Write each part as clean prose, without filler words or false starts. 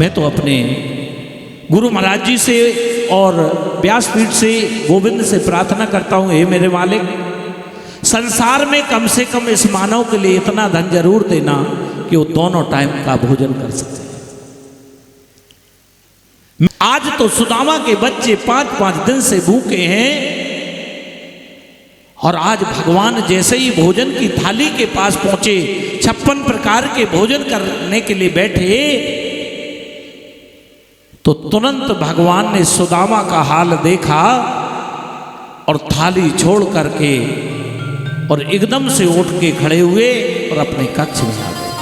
मैं तो अपने गुरु महाराज जी से और व्यासपीठ से गोविंद से प्रार्थना करता हूँ, हे मेरे मालिक, संसार में कम से कम इस मानव के लिए इतना धन जरूर देना कि वो दोनों टाइम का भोजन कर सके। आज तो सुदामा के बच्चे 5-5 दिन से भूखे हैं और आज भगवान जैसे ही भोजन की थाली के पास पहुंचे, 56 प्रकार के भोजन करने के लिए बैठे, तो तुरंत भगवान ने सुदामा का हाल देखा और थाली छोड़ करके और एकदम से उठ के खड़े हुए और अपने कक्ष में आ गए।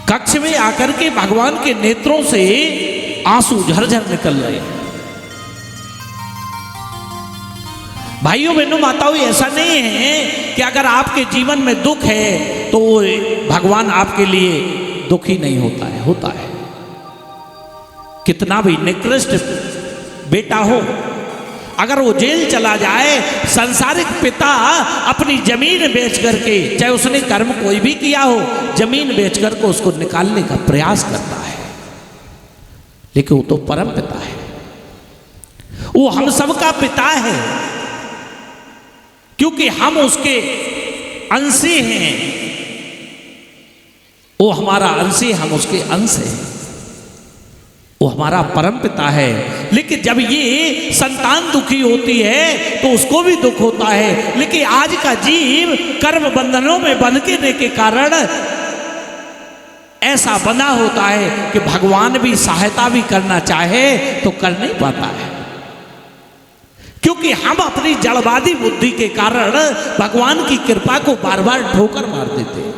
कक्ष में आकर के भगवान के नेत्रों से आंसू झरझर निकल रहे। भाइयों बहनों माताओं, ऐसा नहीं है कि अगर आपके जीवन में दुख है तो भगवान आपके लिए दुखी नहीं होता है, होता है। कितना भी निकृष्ट बेटा हो, अगर वो जेल चला जाए, संसारिक पिता अपनी जमीन बेच करके, चाहे उसने कर्म कोई भी किया हो, जमीन बेच करके उसको निकालने का प्रयास करता है, लेकिन वो तो परम पिता है, वो हम सबका पिता है, क्योंकि हम उसके अंशी हैं। वो हमारा अंशी, हम उसके अंश हैं, वो हमारा परम पिता है। लेकिन जब ये संतान दुखी होती है तो उसको भी दुख होता है। लेकिन आज का जीव कर्म बंधनों में बंधने के कारण ऐसा बना होता है कि भगवान भी सहायता भी करना चाहे तो कर नहीं पाता है, क्योंकि हम अपनी जड़वादी बुद्धि के कारण भगवान की कृपा को बार बार ठोकर मार देते हैं।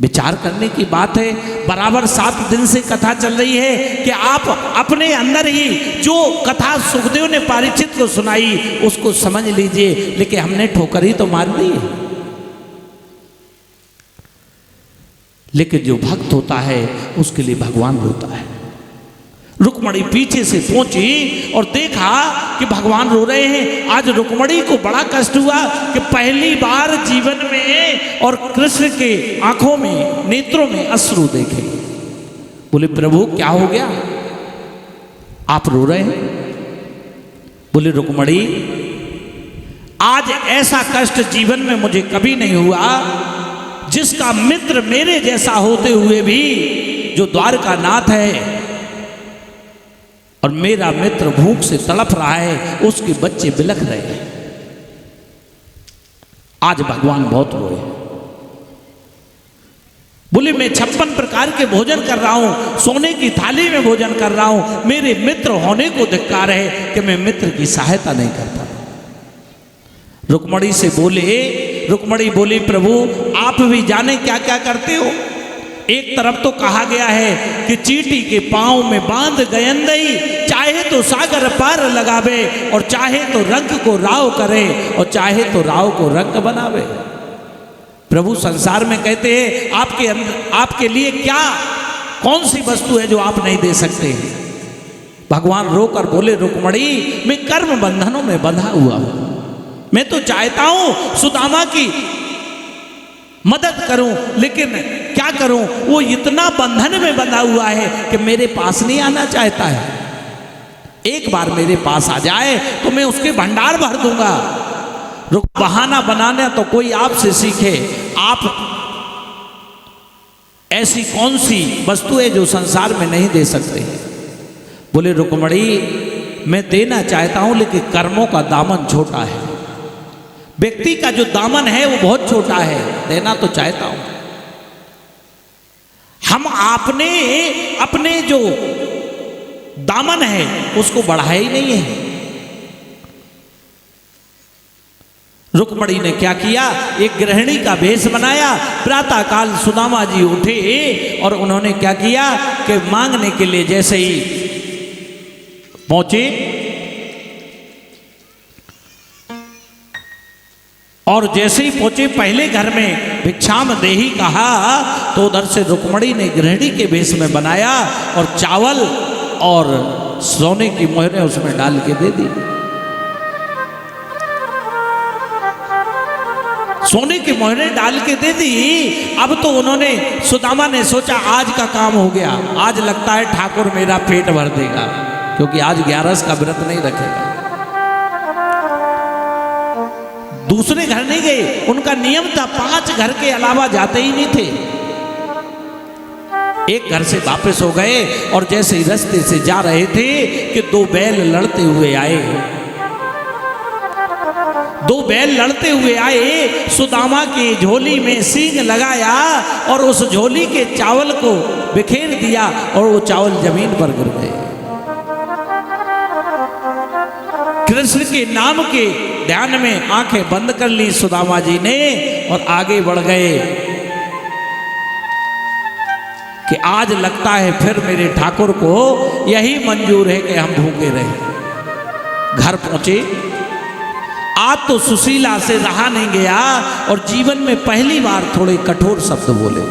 विचार करने की बात है। बराबर 7 दिन से कथा चल रही है कि आप अपने अंदर ही जो कथा सुखदेव ने परीक्षित को सुनाई उसको समझ लीजिए, लेकिन हमने ठोकर ही तो मार दी है। लेकिन जो भक्त होता है उसके लिए भगवान रोता है। रुक्मणी पीछे से पहुंची और देखा कि भगवान रो रहे हैं। आज रुक्मणी को बड़ा कष्ट हुआ कि पहली बार जीवन में और कृष्ण के आंखों में, नेत्रों में अश्रु देखे। बोले प्रभु क्या हो गया, आप रो रहे हैं? बोले रुक्मणी, आज ऐसा कष्ट जीवन में मुझे कभी नहीं हुआ जिसका मित्र मेरे जैसा होते हुए भी, जो द्वारका नाथ है और मेरा मित्र भूख से तड़प रहा है, उसके बच्चे बिलख रहे हैं। आज भगवान बहुत रोए। बोले मैं 56 प्रकार के भोजन कर रहा हूं, सोने की थाली में भोजन कर रहा हूं, मेरे मित्र होने को धिक्कार है कि मैं मित्र की सहायता नहीं कर पा। रुक्मणी से बोले, रुक्मणी बोली प्रभु आप भी जाने क्या क्या करते हो। एक तरफ तो कहा गया है कि चींटी के पांव में बांध गयंदई, चाहे तो सागर पार लगावे और चाहे तो रंग को राव करे और चाहे तो राव को रंग बनावे। प्रभु संसार में कहते हैं आपके लिए क्या, कौन सी वस्तु है जो आप नहीं दे सकते। भगवान रोकर बोले रुक्मणी मैं कर्म बंधनों में बंधा हुआ हूं, मैं तो चाहता हूं सुदामा की मदद करूं, लेकिन क्या करूं, वो इतना बंधन में बंधा हुआ है कि मेरे पास नहीं आना चाहता है। एक बार मेरे पास आ जाए तो मैं उसके भंडार भर दूंगा। बहाना बनाना तो कोई आपसे सीखे। आप ऐसी कौन सी वस्तु है जो संसार में नहीं दे सकते। बोले रुक्मणी मैं देना चाहता हूं, लेकिन कर्मों का दामन छोटा है, व्यक्ति का जो दामन है वो बहुत छोटा है, देना तो चाहता हूं। हम आपने अपने जो दामन है उसको बढ़ाया ही नहीं है। रुक्मणी ने क्या किया, एक गृहिणी का वेश बनाया। प्रातः काल सुदामा जी उठे और उन्होंने क्या किया कि मांगने के लिए जैसे ही पहुंचे और जैसे ही पहुंचे पहले घर में भिक्षाम देही कहा, तो उधर से रुक्मणी ने गृहिणी के वेश में बनाया और चावल और सोने की मोहरें उसमें डाल के दे दी। सोने की मोहरें डाल के दे दी। अब तो उन्होंने, सुदामा ने सोचा आज का काम हो गया, आज लगता है ठाकुर मेरा पेट भर देगा, क्योंकि आज 11 का व्रत नहीं रखेगा। दूसरे घर नहीं गए, उनका नियम था 5 घर के अलावा जाते ही नहीं थे। एक घर से वापस हो गए और जैसे ही रास्ते से जा रहे थे कि 2 बैल लड़ते हुए आए। 2 बैल लड़ते हुए आए, सुदामा की झोली में सींग लगाया और उस झोली के चावल को बिखेर दिया और वो चावल जमीन पर गिर गए। कृष्ण के नाम के ध्यान में आंखें बंद कर ली सुदामा जी ने और आगे बढ़ गए कि आज लगता है फिर मेरे ठाकुर को यही मंजूर है कि हम भूखे रहे। घर पहुंचे, आज तो सुशीला से रहा नहीं गया और जीवन में पहली बार थोड़े कठोर शब्द बोले।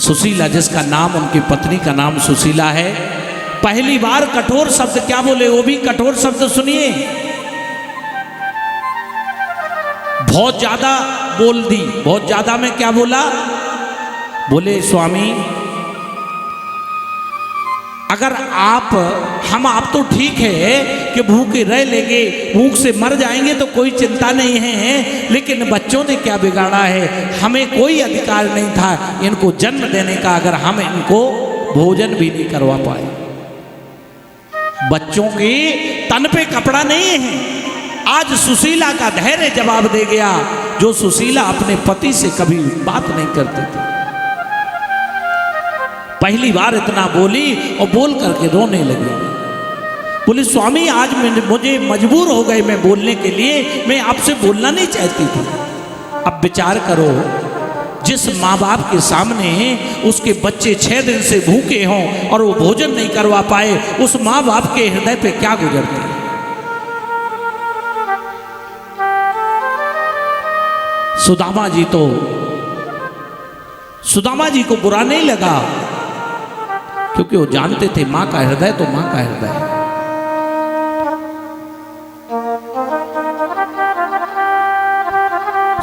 सुशीला, जिसका नाम, उनकी पत्नी का नाम सुशीला है, पहली बार कठोर शब्द क्या बोले, वो भी कठोर शब्द सुनिए। बहुत ज्यादा बोल दी। बहुत ज्यादा में क्या बोला? बोले स्वामी, अगर हम आप तो ठीक है कि भूखे रह लेंगे, भूख से मर जाएंगे तो कोई चिंता नहीं है, लेकिन बच्चों ने क्या बिगाड़ा है? हमें कोई अधिकार नहीं था इनको जन्म देने का, अगर हम इनको भोजन भी नहीं करवा पाए। बच्चों के तन पे कपड़ा नहीं है। आज सुशीला का धैर्य जवाब दे गया, जो सुशीला अपने पति से कभी बात नहीं करती थी। पहली बार इतना बोली और बोल करके रोने लगी। बोली स्वामी, आज मुझे मजबूर हो गए मैं बोलने के लिए, मैं आपसे बोलना नहीं चाहती थी। अब विचार करो, जिस माँ बाप के सामने उसके बच्चे 6 दिन से भूखे हों और वो भोजन नहीं करवा पाए, उस माँ बाप के हृदय पे क्या गुजरती है? सुदामा जी को बुरा नहीं लगा, क्योंकि वो जानते थे मां का हृदय तो मां का हृदय है।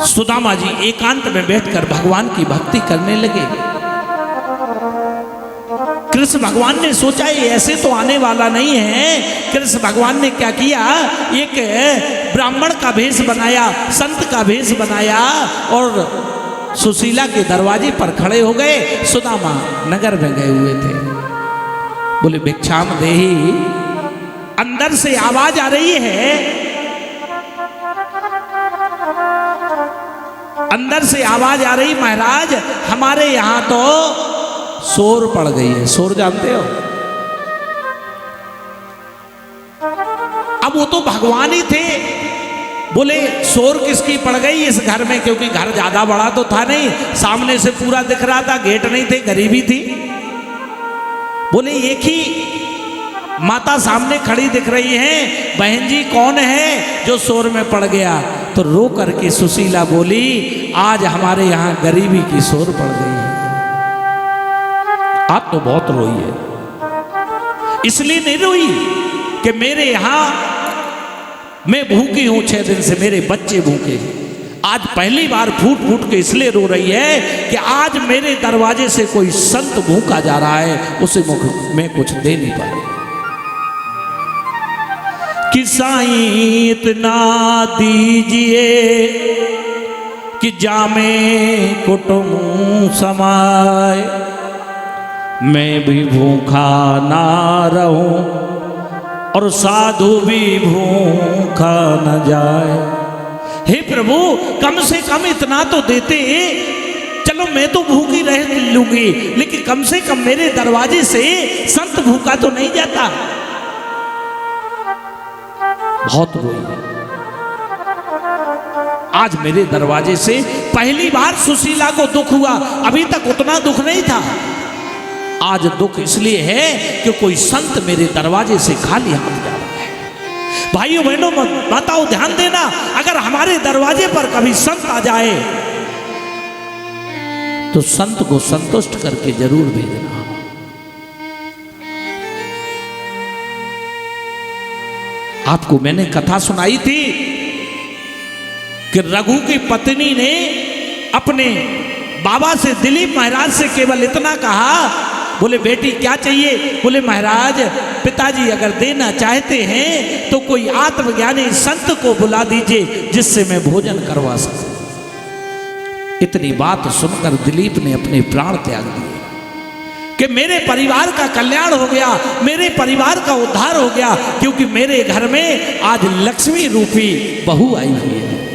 सुदामा जी एकांत में बैठकर भगवान की भक्ति करने लगे। कृष्ण भगवान ने सोचा ये ऐसे तो आने वाला नहीं है। कृष्ण भगवान ने क्या किया, एक ब्राह्मण का भेष बनाया, संत का भेष बनाया और सुशीला के दरवाजे पर खड़े हो गए। सुदामा नगर में गए हुए थे। बोले भिक्षाम देहि। अंदर से आवाज आ रही है, अंदर से आवाज आ रही, महाराज हमारे यहां तो शोर पड़ गई है। शोर जानते हो? अब वो तो भगवान ही थे। बोले शोर किसकी पड़ गई इस घर में? क्योंकि घर ज्यादा बड़ा तो था नहीं, सामने से पूरा दिख रहा था, गेट नहीं थे, गरीबी थी। बोले एक ही माता सामने खड़ी दिख रही है, बहन जी कौन है जो शोर में पड़ गया? तो रो करके सुशीला बोली, आज हमारे यहां गरीबी की शोर पड़ गई है। आप तो बहुत रोई है। इसलिए नहीं रोई कि मेरे यहां मैं भूखी हूं 6 दिन से, मेरे बच्चे भूखे। आज पहली बार फूट फूट के इसलिए रो रही है कि आज मेरे दरवाजे से कोई संत भूखा जा रहा है, उसे मैं कुछ दे नहीं पा रही। कि साईं इतना दीजिए कि जामे कुटुंब समाए, मैं भी भूखा ना रहूं और साधु भी भूखा न जाए। हे प्रभु, कम से कम इतना तो देते। चलो मैं तो भूखी रह लूंगी, लेकिन कम से कम मेरे दरवाजे से संत भूखा तो नहीं जाता। बहुत रोई। आज मेरे दरवाजे से पहली बार सुशीला को दुख हुआ, अभी तक उतना दुख नहीं था। आज दुख इसलिए है कि कोई संत मेरे दरवाजे से खाली हाथ जा रहा है। भाइयों बहनों माताओं ध्यान देना, अगर हमारे दरवाजे पर कभी संत आ जाए तो संत को संतुष्ट करके जरूर भेजना। आपको मैंने कथा सुनाई थी कि रघु की पत्नी ने अपने बाबा से, दिलीप महाराज से केवल इतना कहा, बोले बेटी क्या चाहिए? बोले महाराज पिताजी अगर देना चाहते हैं तो कोई आत्मज्ञानी संत को बुला दीजिए जिससे मैं भोजन करवा सकूं। इतनी बात सुनकर दिलीप ने अपने प्राण त्याग दिए कि मेरे परिवार का कल्याण हो गया, मेरे परिवार का उद्धार हो गया, क्योंकि मेरे घर में आज लक्ष्मी रूपी बहू आई हुई है।